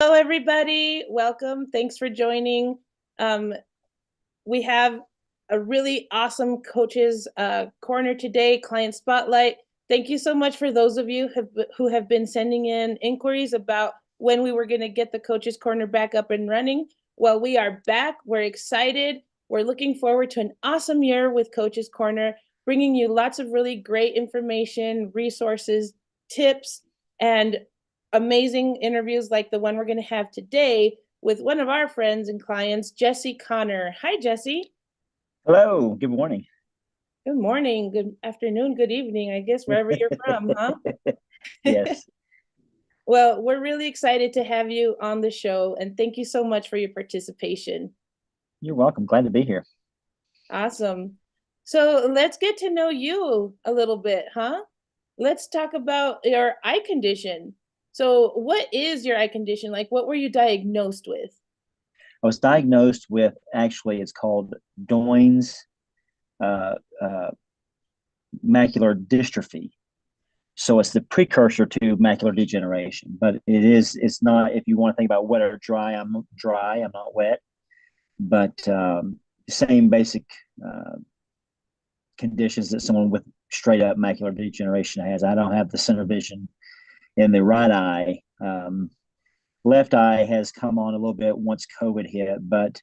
Hello, everybody. Welcome. Thanks for joining. Um, we have a really awesome coaches corner today, client spotlight. Thank you so much for those of you who have been sending in inquiries about when we were going to get the coaches corner back up and running. Well, we are back. We're excited. We're looking forward to an awesome year with Coaches Corner, bringing you lots of really great information, resources, tips, and amazing interviews like the one we're going to have today with one of our friends and clients, Jesse Connor. Hi, Jesse. Hello, good morning. Good morning, good afternoon, good evening, I guess, wherever you're from, huh? Yes, Well, we're really excited to have you on the show, and thank you so much for your participation. you're welcome. Glad to be here. Awesome. So let's get to know you a little bit, huh? Let's talk about your eye condition. So, what is your eye condition? Like, what were you diagnosed with? I was diagnosed with actually, it's called Doyne's uh, uh, macular dystrophy. So it's the precursor to macular degeneration, but it's not, if you want to think about wet or dry, I'm dry, I'm not wet, but same basic uh, conditions that someone with straight up macular degeneration has. I don't have the center vision in the right eye. Left eye has come on a little bit once COVID hit, but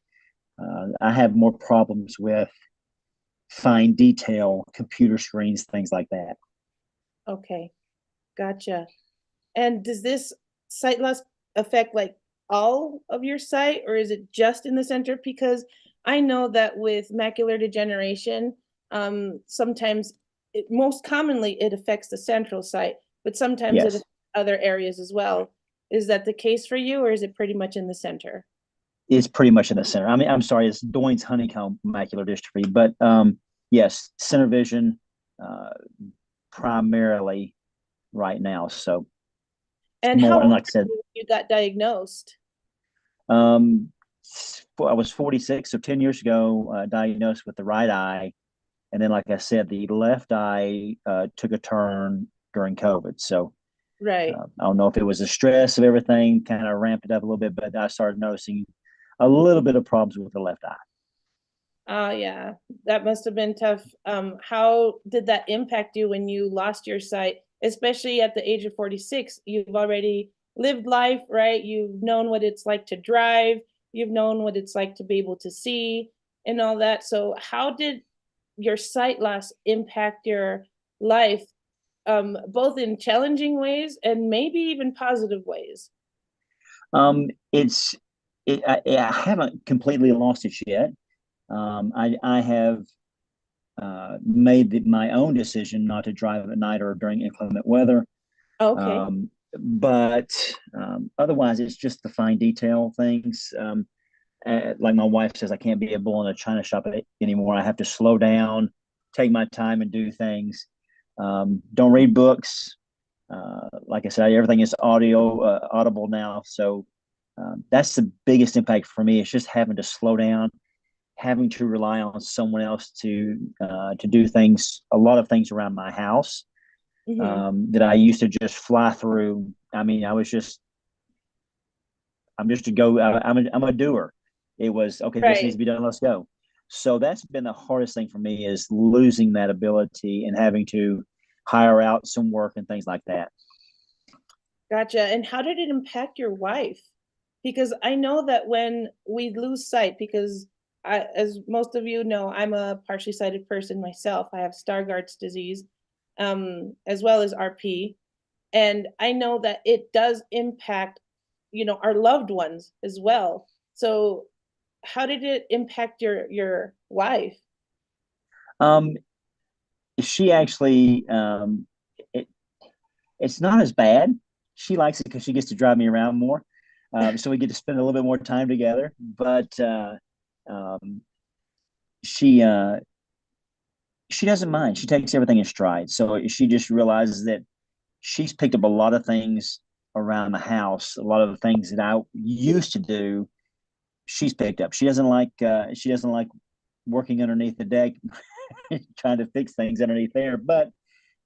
I have more problems with fine detail, computer screens, things like that. Okay, gotcha. And does this sight loss affect like all of your sight, or is it just in the center? Because I know that with macular degeneration, sometimes most commonly it affects the central sight, but sometimes it Yes, affects other areas as well. Is that the case for you, or is it pretty much in the center? it's pretty much in the center. I mean, I'm sorry, it's Doyne's honeycomb macular dystrophy, but yes, center vision uh, primarily right now. So And how more, and old like I were said, you when you got diagnosed? um, I was 46, so 10 years ago, diagnosed with the right eye. And then, like I said, the left eye took a turn during COVID. So Right. I don't know if it was the stress of everything kind of ramped it up a little bit, but I started noticing a little bit of problems with the left eye. Oh, yeah, that must have been tough. How did that impact you when you lost your sight, especially at the age of 46? You've already lived life, right? You've known what it's like to drive, you've known what it's like to be able to see and all that. So, how did your sight loss impact your life, both in challenging ways and maybe even positive ways? It's I haven't completely lost it yet. I have made my own decision not to drive at night or during inclement weather. Okay. But otherwise, it's just the fine detail things. Like my wife says, I can't be a bull in a china shop anymore. I have to slow down, take my time, and do things. Don't read books. Like I said, everything is audible now. So that's the biggest impact for me. It's just having to slow down, having to rely on someone else to do things, a lot of things around my house Hmm. that I used to just fly through. I mean, I'm just a go. I'm a doer. It was okay. This needs Right. to be done. Let's go. So that's been the hardest thing for me is losing that ability and having to hire out some work and things like that. Gotcha. And how did it impact your wife? Because I know that when we lose sight, because as most of you know, I'm a partially sighted person myself. I have Stargardt's disease, as well as RP. And I know that it does impact, our loved ones as well. So how did it impact your wife? Um, she actually, it, it's not as bad. She likes it because she gets to drive me around more. So we get to spend a little bit more time together. But um, she she doesn't mind. She takes everything in stride. So she just realizes that she's picked up a lot of things around the house, a lot of the things that I used to do. She's picked up. She doesn't like working underneath the deck, trying to fix things underneath there. But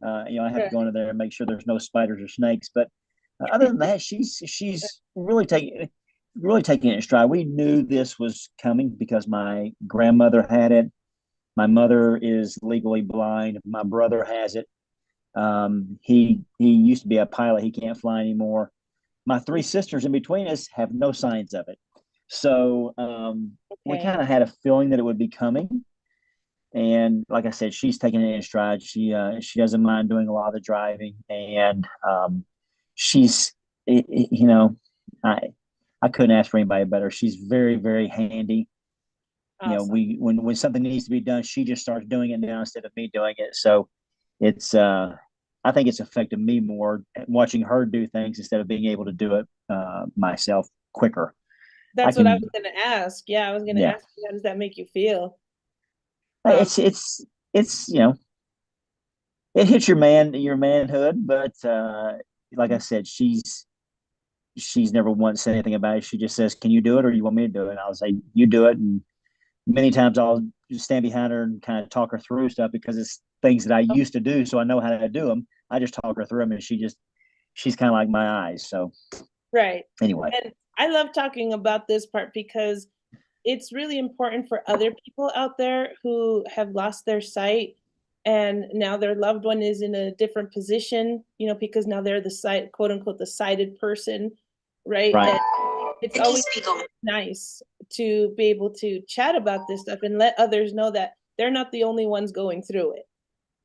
I have to Right. go into there and make sure there's no spiders or snakes. But Other than that, she's really taking it in stride. We knew this was coming because my grandmother had it. My mother is legally blind. My brother has it. He used to be a pilot. He can't fly anymore. My three sisters in between us have no signs of it. So we Okay. kind of had a feeling that it would be coming. And like I said, she's taking it in stride. She doesn't mind doing a lot of the driving, and she's you know I I couldn't ask for anybody better. She's very very handy. Awesome. We when something needs to be done, she just starts doing it now instead of me doing it. So it's I think it's affected me more watching her do things instead of being able to do it myself quicker. I That's what I can, was going to ask. Yeah, I was going to yeah. ask you, how does that make you feel? Um, It's it hits your manhood, but like I said, she's never once said anything about it. She just says, "Can you do it, or you want me to do it?" And I'll say, "You do it." And many times I'll just stand behind her and kind of talk her through stuff because it's things that I used to do, so I know how to do them. I just talk her through them, and she's kind of like my eyes. So right. anyway, And I love talking about this part because it's really important for other people out there who have lost their sight and now their loved one is in a different position, because now they're the sight, quote unquote, the sighted person, right? right, And it's always nice to be able to chat about this stuff and let others know that they're not the only ones going through it,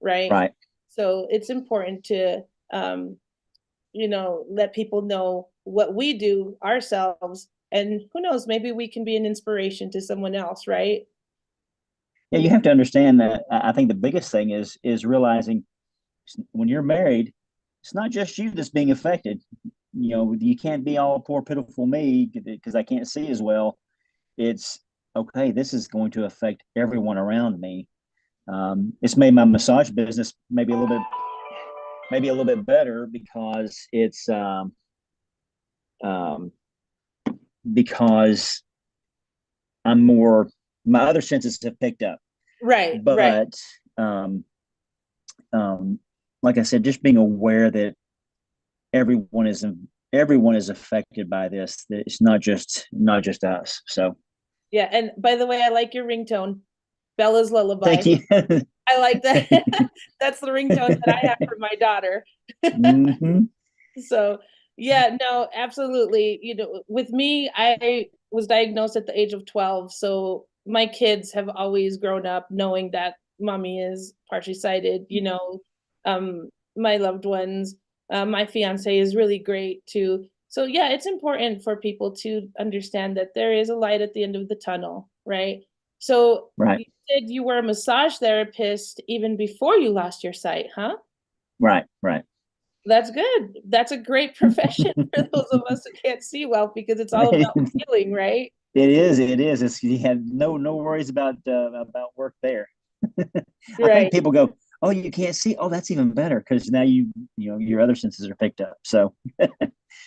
right? right. So it's important to let people know what we do ourselves. And who knows, maybe we can be an inspiration to someone else, right? Yeah, you have to understand that. I think the biggest thing is realizing when you're married, it's not just you that's being affected. You can't be all poor pitiful me because I can't see as well. It's okay. This is going to affect everyone around me. It's made my massage business maybe a little bit better um, because I'm more my other senses have picked up. Right, right. But um, um, like I said, just being aware that everyone is everyone is affected by this. That it's not just us. So Yeah. And by the way, I like your ringtone, Bella's Lullaby. thank you. I like that. That's the ringtone that I have for my daughter. Mm-hmm. So, yeah, no, absolutely. With me, I was diagnosed at the age of 12. So my kids have always grown up knowing that mommy is partially sighted, my loved ones, my fiance is really great too. So, yeah, it's important for people to understand that there is a light at the end of the tunnel, right? So Right, you said you were a massage therapist even before you lost your sight, huh? right, right. That's good. That's a great profession for those of us who can't see well because it's all about It feeling, right? is. It is. You have no worries about work there. I think Right. people go, "Oh, you can't see. Oh, that's even better because now your other senses are picked up." So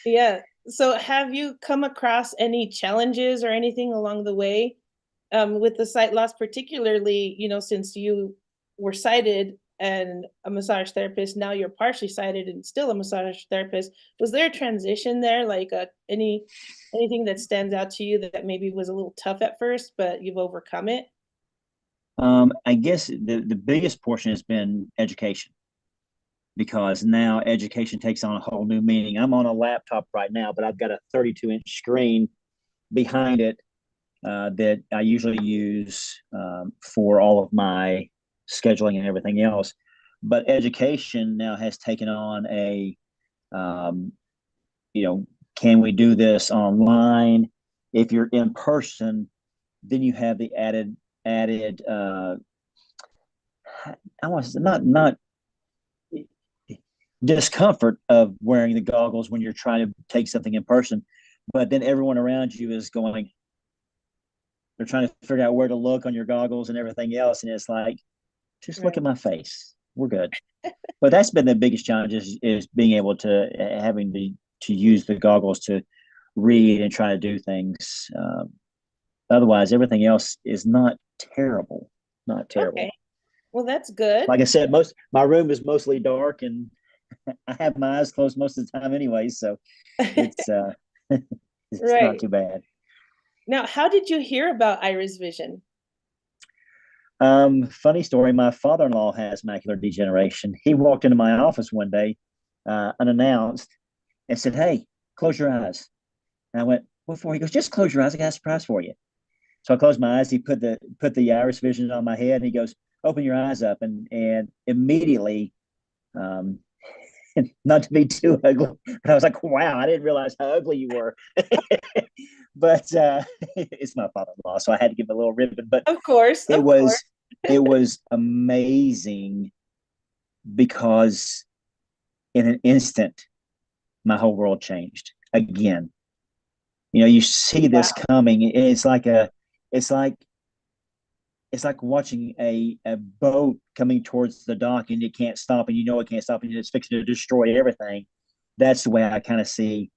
Yeah. So have you come across any challenges or anything along the way with the sight loss, particularly, since you were sighted and a massage therapist, now you're partially sighted and still a massage therapist. Was there a transition there, like anything that stands out to you that maybe was a little tough at first, but you've overcome it? I guess the biggest portion has been education because now education takes on a whole new meaning. I'm on a laptop right now, but I've got a 32-inch screen behind it that I usually use for all of my scheduling and everything else. But education now has taken on um, you know, can we do this online? If you're in person, then you have the added I want to not discomfort of wearing the goggles when you're trying to take something in person, but then everyone around you is going, they're trying to figure out where to look on your goggles and everything else, and it's like, just look Right. at my face, we're good. But that's been the biggest challenge is being able to having to use the goggles to read and try to do things. Otherwise, everything else is not terrible, not Okay. terrible. Well, that's good. Like I said, most my room is mostly dark, and I have my eyes closed most of the time anyway, so it's it's not Right. too bad. Now, how did you hear about IrisVision? Funny story. My father-in-law has macular degeneration. He walked into my office one day, unannounced, and said, "Hey, close your eyes." And I went, "What for?" He goes, "Just close your eyes. I got a surprise for you." So I closed my eyes. He put the IrisVision on my head, and he goes, "Open your eyes up," and immediately, um, not to be too ugly, but I was like, "Wow, I didn't realize how ugly you were." But it's my father-in-law, so I had to give him a little ribbon. But Of course, it of course. was it was amazing because in an instant, my whole world changed again. You see this Wow. coming, and it's like it's like watching a boat coming towards the dock, and it can't stop, and it can't stop, and it's fixing to destroy everything. That's the way I kind of see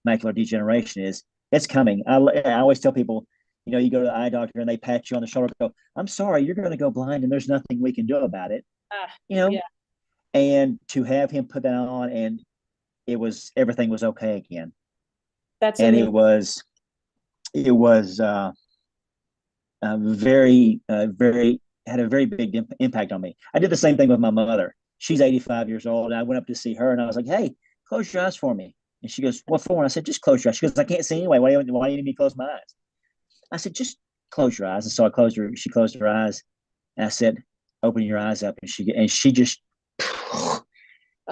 macular degeneration is. It's coming. I always tell people, you go to the eye doctor and they pat you on the shoulder, go, "I'm sorry, you're going to go blind, and there's nothing we can do about it." Ah, You know, yeah, and to have him put that on, and everything was okay again, that's and amazing. it was very had a very big impact on me. I did the same thing with my mother. She's 85 years old. And I went up to see her, and I was like, "Hey, close your eyes for me." And she goes, "What for?" And I said, "Just close your eyes." She goes, "I can't see anyway. Why do you need me to close my eyes?" I said, "Just close your eyes." And so she closed her eyes, and I said, "Open your eyes up." And she just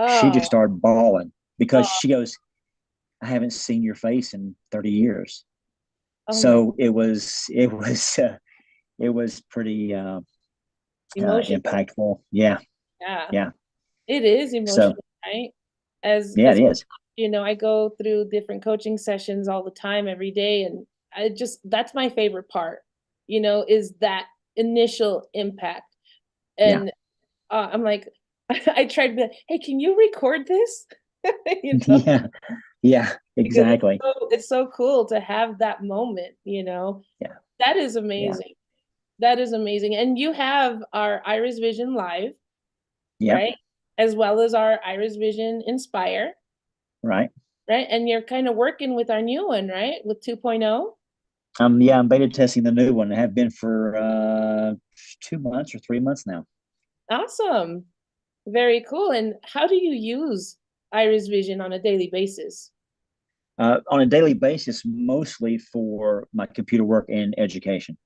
she just Oh, started bawling because oh, she goes, "I haven't seen your face in 30 years." oh my So it was pretty emotional. impactful. Yeah, Yeah, yeah. it is So emotional, right? As yeah, as it is. I go through different coaching sessions all the time, every day, and I just that's my favorite part, is that initial impact. Yeah, And I'm like, I tried to be like, hey, can you record this? you know, yeah, yeah. because Exactly. it's so cool to have that moment. Yeah, That is yeah, amazing. That is amazing. And you have our Iris Vision Live, yeah. right? As well as our Iris Vision Inspire, Right. right? And you're kind of working with our new one, right? With 2.0. Yeah. I'm beta testing the new one. I have been for 2 months or 3 months now. Awesome. Very cool. And how do you use Iris Vision on a daily basis? On a daily basis, mostly for my computer work and education.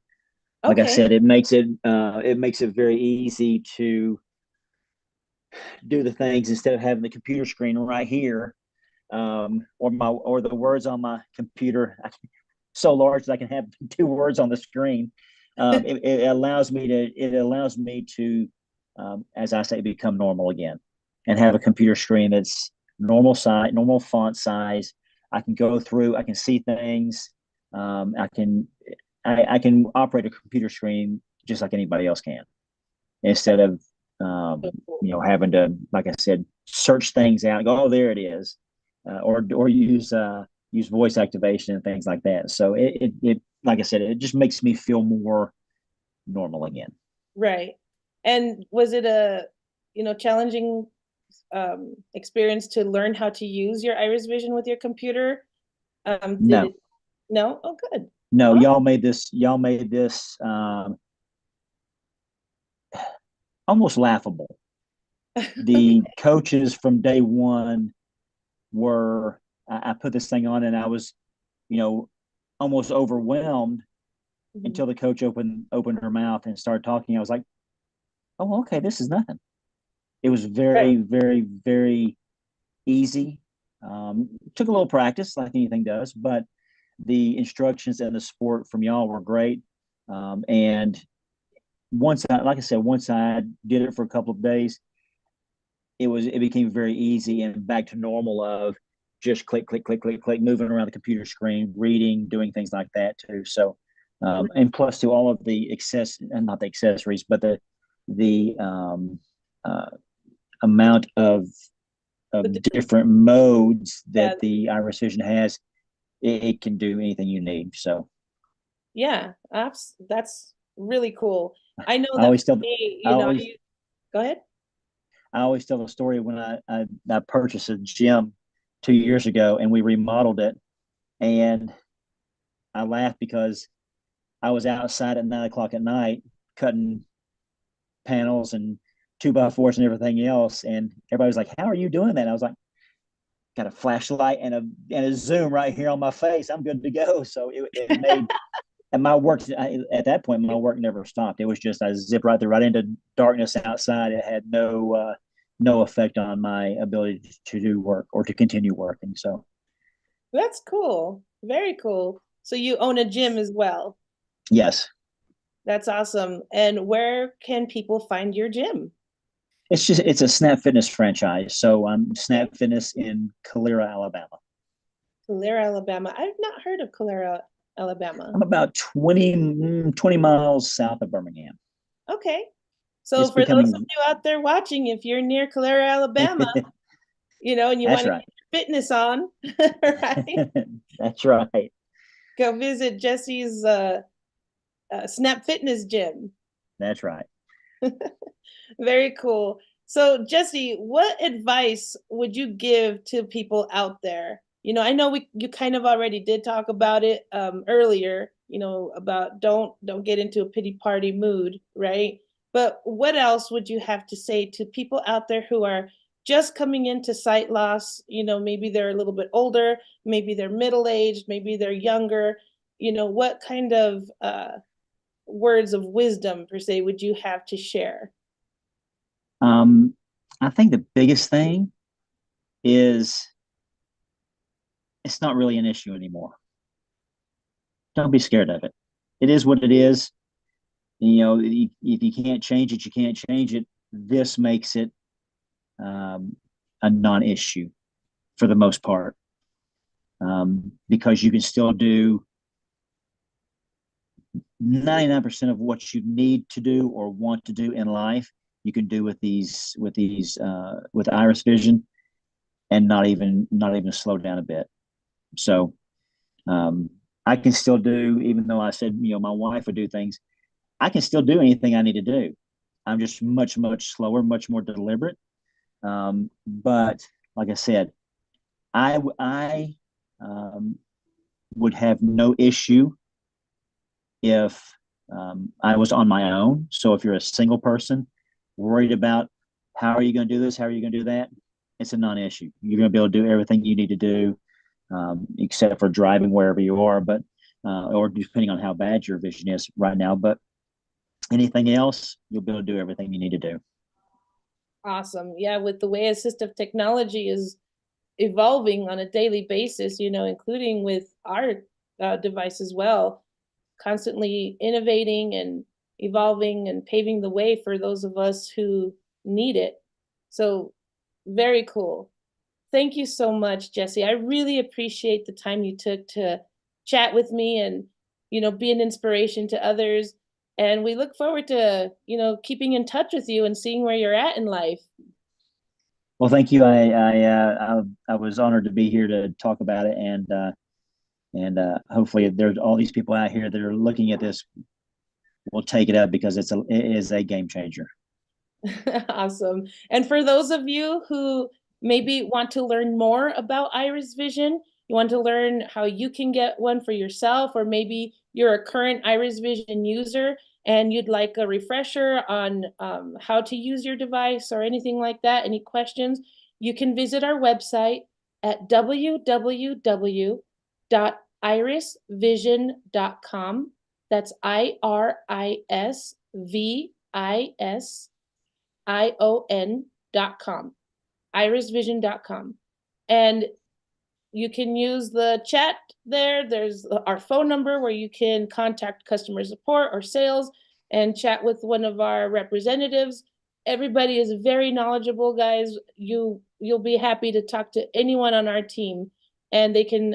Like I Okay. said, it makes it very easy to do the things instead of having the computer screen right here, or the words on my computer so large that I can have two words on the screen. It allows me to, as I say, become normal again, and have a computer screen that's normal size, normal font size. I can go through. I can see things. I can operate a computer screen just like anybody else can, instead of having to, like I said, search things out and go, "Oh, there it is," or use voice activation and things like that. So it like I said, it just makes me feel more normal again. Right. And was it a, challenging experience to learn how to use your Iris Vision with your computer? Did No, it? No? Oh, good. no, Oh, y'all made this almost laughable. The coaches from day one were. I put this thing on, and I was, you know, almost overwhelmed mhm. until the coach opened her mouth and started talking. I was like, "Oh, okay, this is nothing." It was Right. very, very, very easy. Took a little practice, like anything does, but the instructions and the support from y'all were great. And like I said, once I did it for a couple of days, it became very easy and back to normal of just click, click, click, click, click, moving around the computer screen, reading, doing things like that too. So, and plus to all of the and not the accessories, but the uh, amount of The, different modes yeah, that the IrisVision has, it can do anything you need. So yeah, that's really cool. I know I that always for tell, me, I always, go ahead. I always tell the story when I purchased a gym 2 years ago and we remodeled it, and I laughed because I was outside at 9 o'clock at night cutting panels and 2x4s and everything else, and everybody was like, "How are you doing that?" And I was like, "Got a flashlight and a zoom right here on my face. I'm good to go." So it made and my work at that point, my work never stopped. It was just I zipped right into darkness outside. It had no effect on my ability to do work or to continue working. So That's cool. Very cool. So you own a gym as well. yes, That's awesome. And where can people find your gym? it's a Snap Fitness franchise. So I'm Okay. Snap Fitness in Calera, Alabama. Calera, Alabama. I've not heard of Calera, Alabama. I'm about 20 miles south of Birmingham. Okay. So It's for those of becoming you out there watching, if you're near Calera, Alabama, and you want that's to right. get your fitness on, right? That's right. Go visit Jesse's Snap Fitness gym. That's right. Very cool. So, Jesse, what advice would you give to people out there? I know you kind of already did talk about it earlier, about don't get into a pity party mood, right? But what else would you have to say to people out there who are just coming into sight loss? Maybe they're a little bit older, maybe they're middle-aged, maybe they're younger. What kind of words of wisdom per se would you have to share? Um, I think the biggest thing is it's not really an issue anymore. Don't be scared of it. It is what it is. If you can't change it, you can't change it. This makes it a non-issue for the most part, because you can still do 99% of what you need to do or want to do in life. You can do with IrisVision, and not even slow down a bit. So I can still do, even though I said my wife would do things. I can still do anything I need to do. I'm just much slower, much more deliberate. But like I said, I would have no issue if I was on my own. So if you're a single person worried about how are you going to do this, how are you going to do that, it's a non-issue. You're going to be able to do everything you need to do, except for driving wherever you are, but or depending on how bad your vision is right now. But anything else, you'll be able to do everything you need to do. Awesome. Yeah, with the way assistive technology is evolving on a daily basis, including with our device as well, constantly innovating and evolving and paving the way for those of us who need it. So, very cool. Thank you so much, Jesse. I really appreciate the time you took to chat with me and, be an inspiration to others. And we look forward to, keeping in touch with you and seeing where you're at in life. Well, thank you. I was honored to be here to talk about it, and hopefully there's all these people out here that are looking at this will take it up because it is a game changer. Awesome. And for those of you who maybe want to learn more about IrisVision, you want to learn how you can get one for yourself, or maybe you're a current IrisVision user and you'd like a refresher on how to use your device or anything like that, any questions, you can visit our website at www.irisvision.com. That's IrisVision.com, irisvision.com. And you can use the chat there. There's our phone number where you can contact customer support or sales and chat with one of our representatives. Everybody is very knowledgeable, guys. You'll be happy to talk to anyone on our team, and they can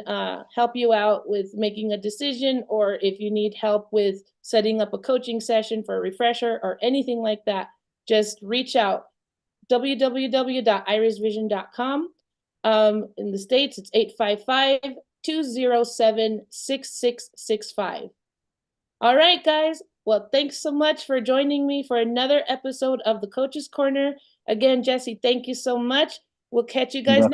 help you out with making a decision, or if you need help with setting up a coaching session for a refresher or anything like that, just reach out. www.irisvision.com. In the States, it's 855-207-6665. All right, guys. Well, thanks so much for joining me for another episode of the Coach's Corner. Again, Jesse, thank you so much. We'll catch you You're guys welcome. next